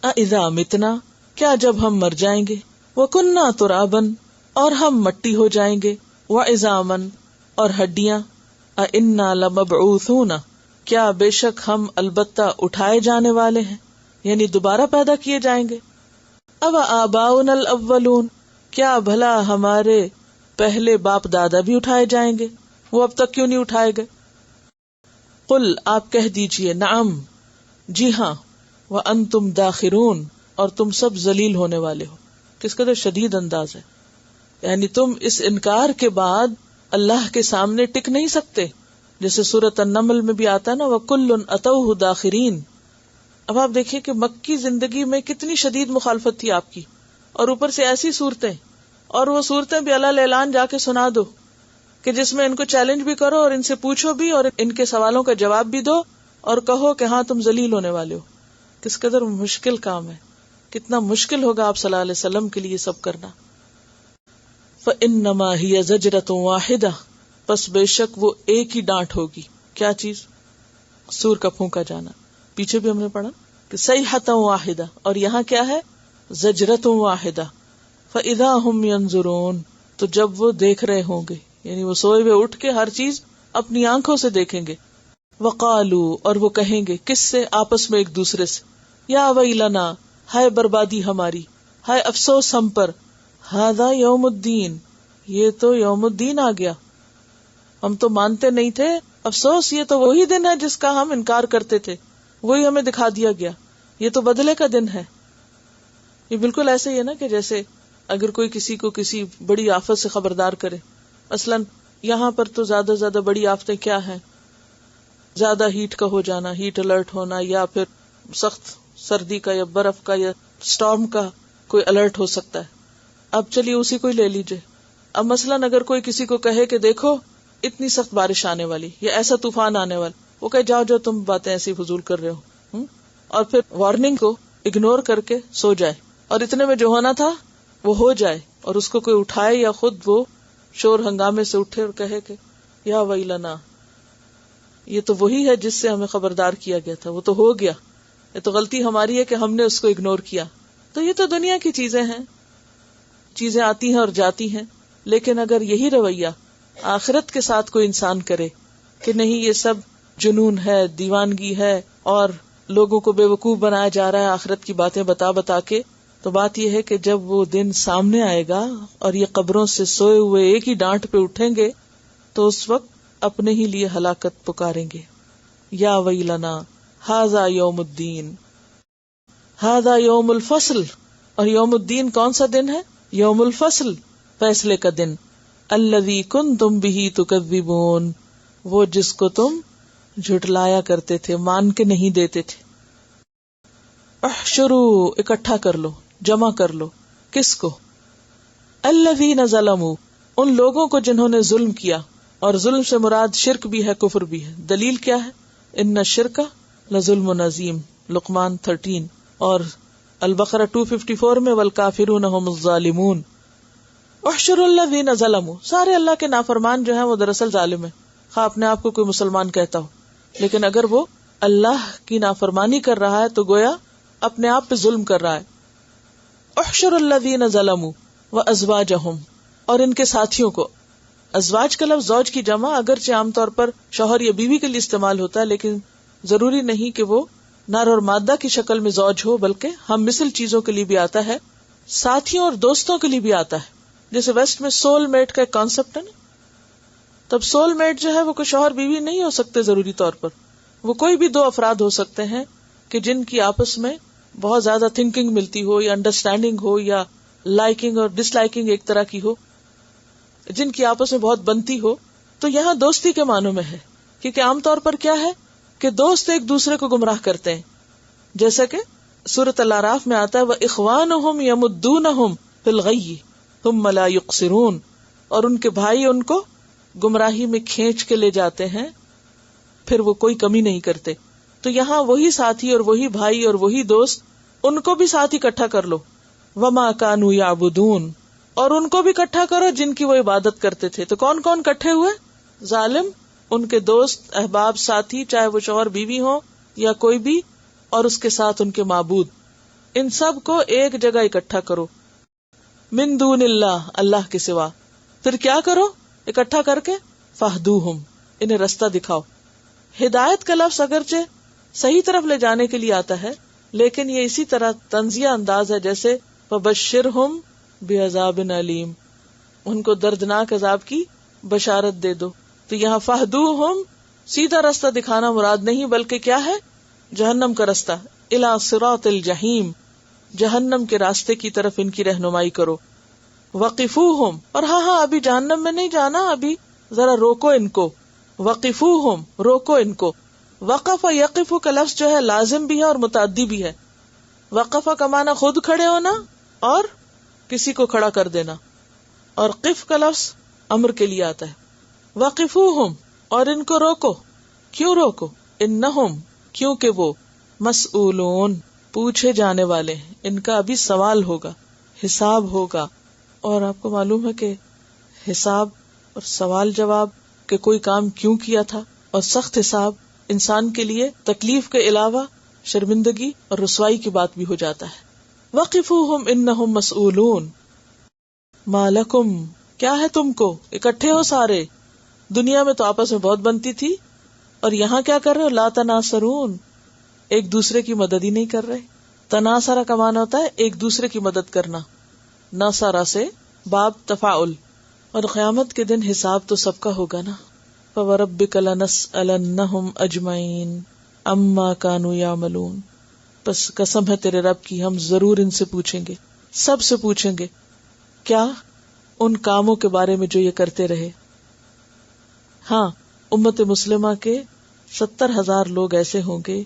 اذا متنا، کیا جب ہم مر جائیں گے، وکننا ترابا، اور ہم مٹی ہو جائیں گے، وعظاما، اور ہڈیاں، انا لمبعوثون، کیا بے شک ہم البتہ اٹھائے جانے والے ہیں، یعنی دوبارہ پیدا کیے جائیں گے۔ اب آباؤنا الاولون، کیا بھلا ہمارے پہلے باپ دادا بھی اٹھائے جائیں گے، وہ اب تک کیوں نہیں اٹھائے گئے؟ قل، آپ کہہ دیجئے، نعم، جی ہاں، وانتم داخرون، اور تم سب ذلیل ہونے والے ہو۔ کس قدر شدید انداز ہے، یعنی تم اس انکار کے بعد اللہ کے سامنے ٹک نہیں سکتے، جیسے سورۃ النمل میں بھی آتا ہے نا، وَكُلٌّ أَتَوْهُ دَاخِرِينَ۔ اب آپ دیکھیے کہ مکی زندگی میں کتنی شدید مخالفت تھی آپ کی، اور اوپر سے ایسی صورتیں، اور وہ صورتیں بھی اللہ اعلان جا کے سنا دو کہ جس میں ان کو چیلنج بھی کرو اور ان سے پوچھو بھی اور ان کے سوالوں کا جواب بھی دو اور کہو کہ ہاں تم ذلیل ہونے والے ہو۔ کس قدر مشکل کام ہے، کتنا مشکل ہوگا آپ صلی اللہ علیہ وسلم کے لیے سب کرنا۔ فَإِنَّمَا هِيَ زَجْرَةٌ وَاحِدَةٌ، پس بے شک وہ ایک ہی ڈانٹ ہوگی۔ کیا چیز؟ سور کا پھونکا جانا۔ پیچھے بھی ہم نے پڑھا کہ صیحۃ واحدہ، اور یہاں کیا ہے؟ زجرۃ واحدہ۔ فَإِذَا هُمْ يَنظُرُونَ، تو جب وہ دیکھ رہے ہوں گے، یعنی وہ سوئے ہوئے اٹھ کے ہر چیز اپنی آنکھوں سے دیکھیں گے۔ وَقَالُوا، اور وہ کہیں گے، کس سے؟ آپس میں ایک دوسرے سے، یا ویلنا، ہائے بربادی ہماری، ہائے افسوس ہم پر، ھذا یوم الدین، یہ تو یوم الدین آ گیا، ہم تو مانتے نہیں تھے، افسوس، یہ تو وہی دن ہے جس کا ہم انکار کرتے تھے، وہی ہمیں دکھا دیا گیا، یہ تو بدلے کا دن ہے۔ یہ بالکل ایسے ہی ہے نا کہ جیسے اگر کوئی کسی کو کسی بڑی آفت سے خبردار کرے، مثلاً یہاں پر تو زیادہ زیادہ بڑی آفتیں کیا ہیں؟ زیادہ ہیٹ کا ہو جانا، ہیٹ الرٹ ہونا، یا پھر سخت سردی کا یا برف کا یا سٹارم کا کوئی الرٹ ہو سکتا ہے۔ اب چلیے اسی کو ہی لے لیجئے۔ اب مثلاً اگر کوئی کسی کو کہے کہ دیکھو اتنی سخت بارش آنے والی یا ایسا طوفان آنے والا، وہ کہے جاؤ جاؤ تم باتیں ایسی فضول کر رہے ہو، اور پھر وارننگ کو اگنور کر کے سو جائے، اور اتنے میں جو ہونا تھا وہ ہو جائے، اور اس کو کوئی اٹھائے یا خود وہ شور ہنگامے سے اٹھے اور کہے کہ یا ویلنا، یہ تو وہی ہے جس سے ہمیں خبردار کیا گیا تھا، وہ تو ہو گیا، یہ تو غلطی ہماری ہے کہ ہم نے اس کو اگنور کیا۔ تو یہ تو دنیا کی چیزیں ہیں، چیزیں آتی ہیں اور جاتی ہیں، لیکن اگر یہی رویہ آخرت کے ساتھ کوئی انسان کرے کہ نہیں یہ سب جنون ہے، دیوانگی ہے، اور لوگوں کو بے وقوف بنایا جا رہا ہے آخرت کی باتیں بتا بتا کے، تو بات یہ ہے کہ جب وہ دن سامنے آئے گا اور یہ قبروں سے سوئے ہوئے ایک ہی ڈانٹ پہ اٹھیں گے تو اس وقت اپنے ہی لیے ہلاکت پکاریں گے۔ یا ویلنا ھذا یوم الدین، ھذا یوم الفصل، اور یوم الدین کون سا دن ہے؟ یوم الفصل، فیصلے کا دن، الذی کنتم بہ تکذبون، وہ جس کو تم جھٹلایا کرتے تھے، مان کے نہیں دیتے تھے۔ احشروا، اکٹھا کر لو، جمع کر لو، کس کو؟ الذین ظلموا، ان لوگوں کو جنہوں نے ظلم کیا، اور ظلم سے مراد شرک بھی ہے، کفر بھی ہے۔ دلیل کیا ہے؟ ان الشرک لظلم عظیم، لقمان 13، اور البقرہ 254 میں والکافرون هم الظالمون۔ احشروا الذین ظلموا، سارے اللہ کے نافرمان جو ہیں وہ دراصل ظالم ہیں، خواہ اپنے آپ کو کوئی مسلمان کہتا ہو، لیکن اگر وہ اللہ کی نافرمانی کر رہا ہے تو گویا اپنے آپ پہ ظلم کر رہا ہے۔ احشروا الذین ظلموا وازواجہم، اور ان کے ساتھیوں کو۔ ازواج کا لفظ زوج کی جمع اگرچہ عام طور پر شوہر یا بیوی کے لیے استعمال ہوتا ہے، لیکن ضروری نہیں کہ وہ نر اور مادہ کی شکل میں زوج ہو، بلکہ ہم مثل چیزوں کے لیے بھی آتا ہے، ساتھیوں اور دوستوں کے لیے بھی آتا ہے۔ جیسے ویسٹ میں سول میٹ کا ایک کانسیپٹ ہے نا، تب سول میٹ جو ہے وہ کوئی شوہر بیوی نہیں ہو سکتے ضروری طور پر، وہ کوئی بھی دو افراد ہو سکتے ہیں کہ جن کی آپس میں بہت زیادہ تھنکنگ ملتی ہو یا انڈرسٹینڈنگ ہو یا لائکنگ اور ڈس لائکنگ ایک طرح کی ہو، جن کی آپس میں بہت بنتی ہو۔ تو یہاں دوستی کے معنوں میں ہے، کیونکہ عام طور پر کیا ہے کہ دوست ایک دوسرے کو گمراہ کرتے ہیں، جیسا کہ سورۃ الاعراف میں آتا ہے وَإِخْوَانُهُمْ يَمُدُّونَهُمْ فِي الْغَيِّ ثُمَّ لَا يُقْصِرُونَ، اور ان کے بھائی ان کو گمراہی میں کھینچ کے لے جاتے ہیں، پھر وہ کوئی کمی نہیں کرتے۔ تو یہاں وہی ساتھی اور وہی بھائی اور وہی دوست، ان کو بھی ساتھ اکٹھا کر لو۔ وَمَا كَانُوا يَعْبُدُونَ، اور ان کو بھی اکٹھا کرو جن کی وہ عبادت کرتے تھے۔ تو کون کون اکٹھے ہوئے؟ ظالم، ان کے دوست، احباب، ساتھی، چاہے وہ شوہر بیوی ہو یا کوئی بھی، اور اس کے ساتھ ان کے معبود۔ ان سب کو ایک جگہ اکٹھا کرو، من دون اللہ، اللہ کے سوا. پھر کیا کرو اکٹھا کر کے؟ فہدوہم، انہیں رستہ دکھاؤ. ہدایت کا لفظ اگرچہ صحیح طرف لے جانے کے لیے آتا ہے، لیکن یہ اسی طرح طنزیہ انداز ہے، جیسے فبشرہم بعذاب علیم، ان کو دردناک عذاب کی بشارت دے دو. تو یہاں فہدوہم سیدھا رستہ دکھانا مراد نہیں، بلکہ کیا ہے؟ جہنم کا رستہ، الی صراط الجحیم، جہنم کے راستے کی طرف ان کی رہنمائی کرو. وقفوہم، اور ہاں ابھی جہنم میں نہیں جانا، ابھی ذرا روکو ان کو. وقفوہم، روکو ان کو. وقف یقف کا لفظ جو ہے لازم بھی ہے اور متعدی بھی ہے. وقف کا معنی خود کھڑے ہونا اور کسی کو کھڑا کر دینا، اور قف کا لفظ امر کے لیے آتا ہے. وقفوہم، اور ان کو روکو. کیوں روکو؟ انہم، کیونکہ وہ مسئولون، پوچھے جانے والے ہیں، ان کا ابھی سوال ہوگا، حساب ہوگا. اور آپ کو معلوم ہے کہ حساب اور سوال جواب کہ کوئی کام کیوں کیا تھا، اور سخت حساب انسان کے لیے تکلیف کے علاوہ شرمندگی اور رسوائی کی بات بھی ہو جاتا ہے. وقفوہم انہم مسئولون. ما لکم، کیا ہے تم کو؟ اکٹھے ہو سارے. دنیا میں تو آپس میں بہت بنتی تھی، اور یہاں کیا کر رہے ہو؟ لا تناصرون، ایک دوسرے کی مدد ہی نہیں کر رہے. تناصرہ کا معنی ہوتا ہے ایک دوسرے کی مدد کرنا، ناصرہ سے باب تفاعل. اور قیامت کے دن حساب تو سب کا ہوگا نا. فوربک لنسألنہم اجمعین عما کانوا یعملون، بس قسم ہے تیرے رب کی، ہم ضرور ان سے پوچھیں گے، سب سے پوچھیں گے. کیا؟ ان کاموں کے بارے میں جو یہ کرتے رہے. ہاں، امت مسلمہ کے 70,000 لوگ ایسے ہوں گے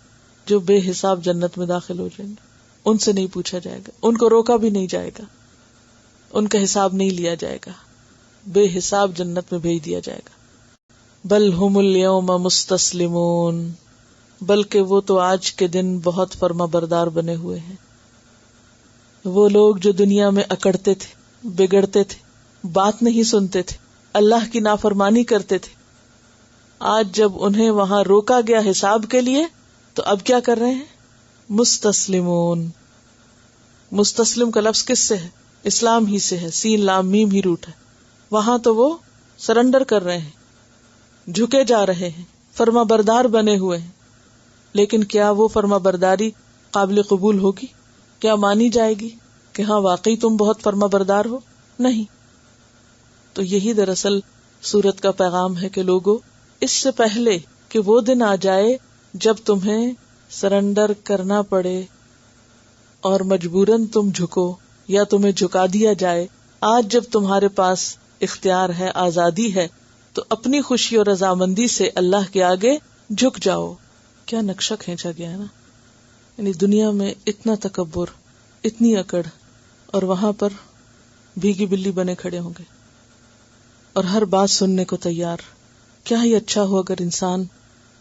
جو بے حساب جنت میں داخل ہو جائیں گے. ان سے نہیں پوچھا جائے گا، ان کو روکا بھی نہیں جائے گا، ان کا حساب نہیں لیا جائے گا، بے حساب جنت میں بھیج دیا جائے گا. بل ہم اليوم مستسلمون، بلکہ وہ تو آج کے دن بہت فرما بردار بنے ہوئے ہیں. وہ لوگ جو دنیا میں اکڑتے تھے، بگڑتے تھے، بات نہیں سنتے تھے، اللہ کی نافرمانی کرتے تھے، آج جب انہیں وہاں روکا گیا حساب کے لیے تو اب کیا کر رہے ہیں؟ مستسلمون. مستسلم کا لفظ کس سے ہے؟ اسلام ہی سے ہے، سین لام میم ہی روٹ ہے. وہاں تو وہ سرنڈر کر رہے ہیں، جھکے جا رہے ہیں، فرما بردار بنے ہوئے ہیں. لیکن کیا وہ فرما برداری قابل قبول ہوگی؟ کیا مانی جائے گی کہ ہاں واقعی تم بہت فرما بردار ہو؟ نہیں. تو یہی دراصل سورت کا پیغام ہے کہ لوگوں، اس سے پہلے کہ وہ دن آ جائے جب تمہیں سرنڈر کرنا پڑے اور مجبوراً تم جھکو یا تمہیں جھکا دیا جائے، آج جب تمہارے پاس اختیار ہے، آزادی ہے، تو اپنی خوشی اور رضامندی سے اللہ کے آگے جھک جاؤ. کیا نقشہ کھینچا گیا ہے نا. یعنی دنیا میں اتنا تکبر، اتنی اکڑ، اور وہاں پر بھیگی بلی بنے کھڑے ہوں گے اور ہر بات سننے کو تیار. کیا ہی اچھا ہو اگر انسان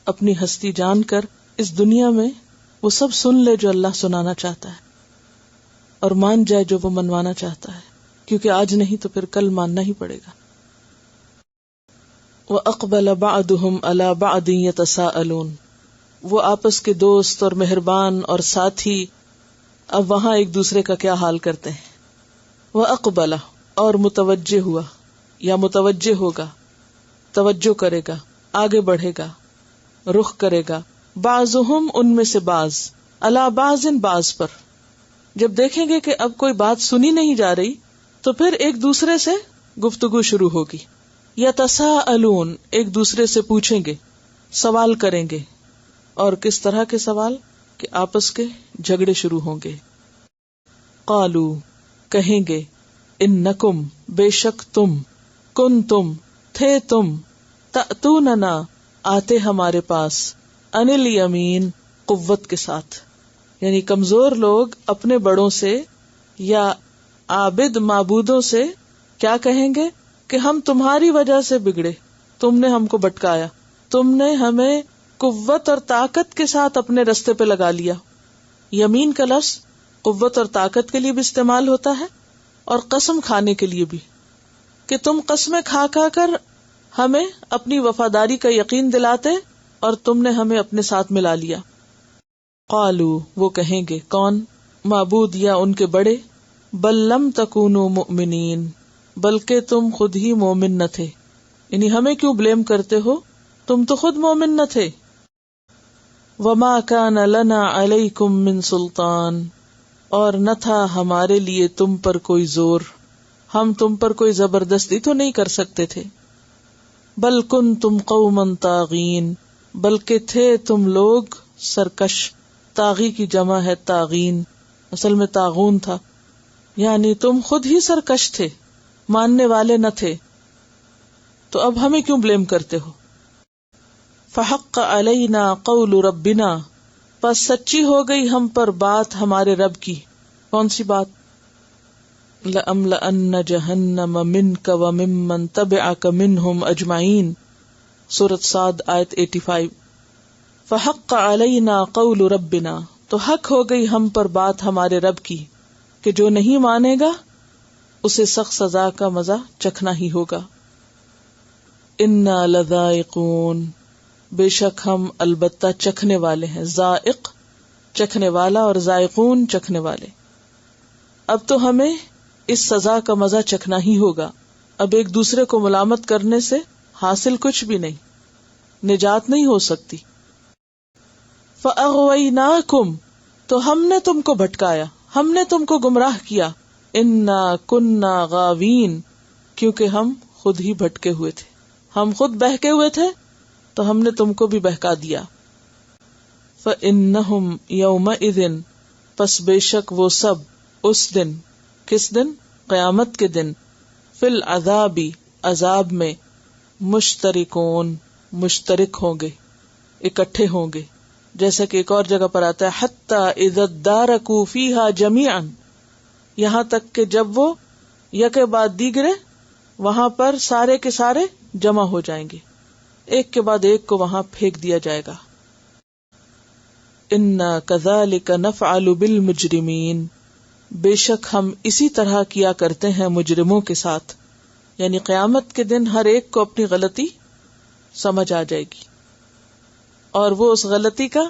اپنی ہستی جان کر اس دنیا میں وہ سب سن لے جو اللہ سنانا چاہتا ہے، اور مان جائے جو وہ منوانا چاہتا ہے، کیونکہ آج نہیں تو پھر کل ماننا ہی پڑے گا. وَأَقْبَلَ بَعْضُهُمْ عَلَى بَعْضٍ يَتَسَاءَلُونَ، وہ آپس کے دوست اور مہربان اور ساتھی اب وہاں ایک دوسرے کا کیا حال کرتے ہیں. وَأَقْبَلَ، اور متوجہ ہوا یا متوجہ ہوگا، توجہ کرے گا، آگے بڑھے گا، رخ کرے گا. بعضهم، ان میں سے بعض، علی بعض، بعض پر. جب دیکھیں گے کہ اب کوئی بات سنی نہیں جا رہی تو پھر ایک دوسرے سے گفتگو شروع ہوگی. یتساءلون، ایک دوسرے سے پوچھیں گے، سوال کریں گے. اور کس طرح کے سوال؟ کہ آپس کے جھگڑے شروع ہوں گے. قالو، کہیں گے، انکم، بے شک تم، کنتم، تھے تم، تأتوننا، آتے ہمارے پاس، عن الیمین، قوت کے ساتھ. یعنی کمزور لوگ اپنے بڑوں سے یا عابد معبودوں سے کیا کہیں گے کہ ہم تمہاری وجہ سے بگڑے، تم نے ہم کو بٹکایا، تم نے ہمیں قوت اور طاقت کے ساتھ اپنے رستے پہ لگا لیا. یمین کا لفظ قوت اور طاقت کے لیے بھی استعمال ہوتا ہے اور قسم کھانے کے لیے بھی، کہ تم قسمیں کھا کھا کر ہمیں اپنی وفاداری کا یقین دلاتے اور تم نے ہمیں اپنے ساتھ ملا لیا. قالو، وہ کہیں گے، کون؟ معبود یا ان کے بڑے، بل لم تکونوا مؤمنین، بلکہ تم خود ہی مومن نہ تھے، یعنی ہمیں کیوں بلیم کرتے ہو، تم تو خود مومن نہ تھے۔ وما کان لنا علیکم من سلطان، اور نہ تھا ہمارے لیے تم پر کوئی زور، ہم تم پر کوئی زبردستی تو نہیں کر سکتے تھے۔ بل کنتم قوما طاغین، بلکہ تھے تم لوگ سرکش، طاغی کی جمع ہے طاغین، اصل میں طاغون تھا، یعنی تم خود ہی سرکش تھے، ماننے والے نہ تھے، تو اب ہمیں کیوں بلیم کرتے ہو؟ فحق علینا قول ربنا، پس سچی ہو گئی ہم پر بات ہمارے رب کی۔ کون سی بات؟ لَأَمْلَأَنَّ جَهَنَّمَ مِنْكَ وَمِمَّنْ تَبِعَكَ مِنْهُمْ أَجْمَعِينَ، سورۃ صاد آیت 85۔ فحق علینا قول ربنا، تو حق ہو گئی ہم پر بات ہمارے رب کی کہ جو نہیں مانے گا اسے سخت سزا کا مزہ چکھنا ہی ہوگا۔ انا لذائقون، بے شک ہم البتہ چکھنے والے ہیں، ذائق چکھنے والا اور ذائقون چکھنے والے۔ اب تو ہمیں اس سزا کا مزہ چکھنا ہی ہوگا، اب ایک دوسرے کو ملامت کرنے سے حاصل کچھ بھی نہیں، نجات نہیں ہو سکتی۔ فَأَغْوَيْنَاكُمْ، تو ہم نے تم کو بھٹکایا، ہم نے تم کو گمراہ کیا، انا کننا غاوین، کیونکہ ہم خود ہی بھٹکے ہوئے تھے، ہم خود بہکے ہوئے تھے تو ہم نے تم کو بھی بہکا دیا۔ فَإِنَّهُمْ يَوْمَئِذٍ، پس بے شک وہ سب اس دن، کس دن؟ قیامت کے دن، فی العذاب، عذاب میں، مشترکون، مشترک ہوں گے، اکٹھے ہوں گے، جیسا کہ ایک اور جگہ پر آتا ہے حتی اذا ادارکوا فیہا جمیعا، یہاں تک کہ جب وہ یکے بعد دیگرے وہاں پر سارے کے سارے جمع ہو جائیں گے، ایک کے بعد ایک کو وہاں پھینک دیا جائے گا۔ انا کذالک نفعل بالمجرمین، بے شک ہم اسی طرح کیا کرتے ہیں مجرموں کے ساتھ، یعنی قیامت کے دن ہر ایک کو اپنی غلطی سمجھ آ جائے گی اور وہ اس غلطی کا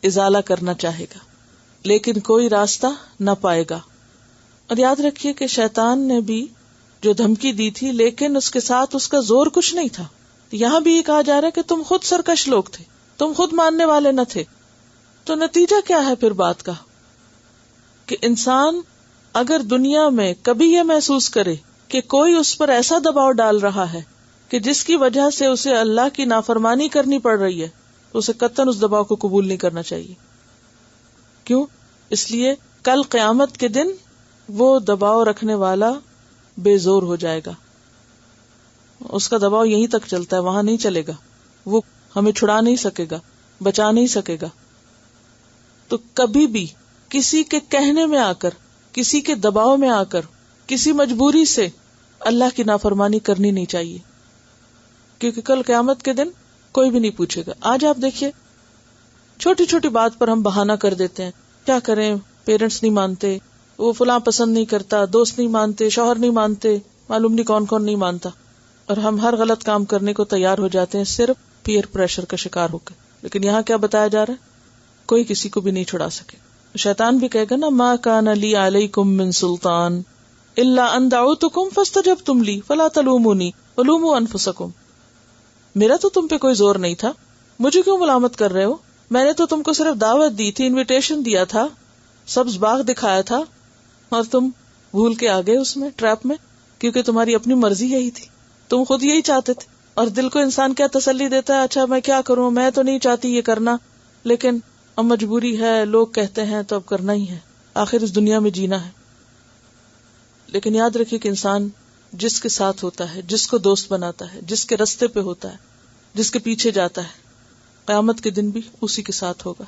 ازالہ کرنا چاہے گا، لیکن کوئی راستہ نہ پائے گا۔ اور یاد رکھیے کہ شیطان نے بھی جو دھمکی دی تھی، لیکن اس کے ساتھ اس کا زور کچھ نہیں تھا۔ یہاں بھی یہ کہا جا رہا ہے کہ تم خود سرکش لوگ تھے، تم خود ماننے والے نہ تھے، تو نتیجہ کیا ہے پھر بات کا؟ کہ انسان اگر دنیا میں کبھی یہ محسوس کرے کہ کوئی اس پر ایسا دباؤ ڈال رہا ہے کہ جس کی وجہ سے اسے اللہ کی نافرمانی کرنی پڑ رہی ہے، تو اسے قطعاً اس دباؤ کو قبول نہیں کرنا چاہیے۔ کیوں؟ اس لیے کل قیامت کے دن وہ دباؤ رکھنے والا بے زور ہو جائے گا، اس کا دباؤ یہیں تک چلتا ہے، وہاں نہیں چلے گا، وہ ہمیں چھڑا نہیں سکے گا، بچا نہیں سکے گا۔ تو کبھی بھی کسی کے کہنے میں آ کر، کسی کے دباؤ میں آ کر، کسی مجبوری سے اللہ کی نافرمانی کرنی نہیں چاہیے، کیونکہ کل قیامت کے دن کوئی بھی نہیں پوچھے گا۔ آج آپ دیکھیے چھوٹی چھوٹی بات پر ہم بہانہ کر دیتے ہیں، کیا کریں، پیرنٹس نہیں مانتے، وہ فلاں پسند نہیں کرتا، دوست نہیں مانتے، شوہر نہیں مانتے، معلوم نہیں کون کون نہیں مانتا، اور ہم ہر غلط کام کرنے کو تیار ہو جاتے ہیں صرف پیئر پریشر کا شکار ہو کے۔ لیکن یہاں کیا بتایا جا رہا ہے؟ کوئی کسی کو بھی نہیں چھڑا سکے۔ شیطان بھی کہے گا نا، ما کان لی علیکم من سلطان الا ان دعوتکم فاستجبتم لی فلا تلومونی ولوموا انفسکم، میرا تو تم پہ کوئی زور نہیں تھا، مجھے کیوں ملامت کر رہے ہو؟ میں نے تو تم کو صرف دعوت دی تھی، انویٹیشن دیا تھا، سبز باغ دکھایا تھا، اور تم بھول کے آ گئے اس میں، ٹریپ میں، کیونکہ تمہاری اپنی مرضی یہی تھی، تم خود یہی چاہتے تھے۔ اور دل کو انسان کیا تسلی دیتا ہے، اچھا میں کیا کروں، میں تو نہیں چاہتی یہ کرنا، لیکن اب مجبوری ہے، لوگ کہتے ہیں تو اب کرنا ہی ہے، آخر اس دنیا میں جینا ہے۔ لیکن یاد رکھیے کہ انسان جس کے ساتھ ہوتا ہے، جس کو دوست بناتا ہے، جس کے رستے پہ ہوتا ہے، جس کے پیچھے جاتا ہے، قیامت کے دن بھی اسی کے ساتھ ہوگا۔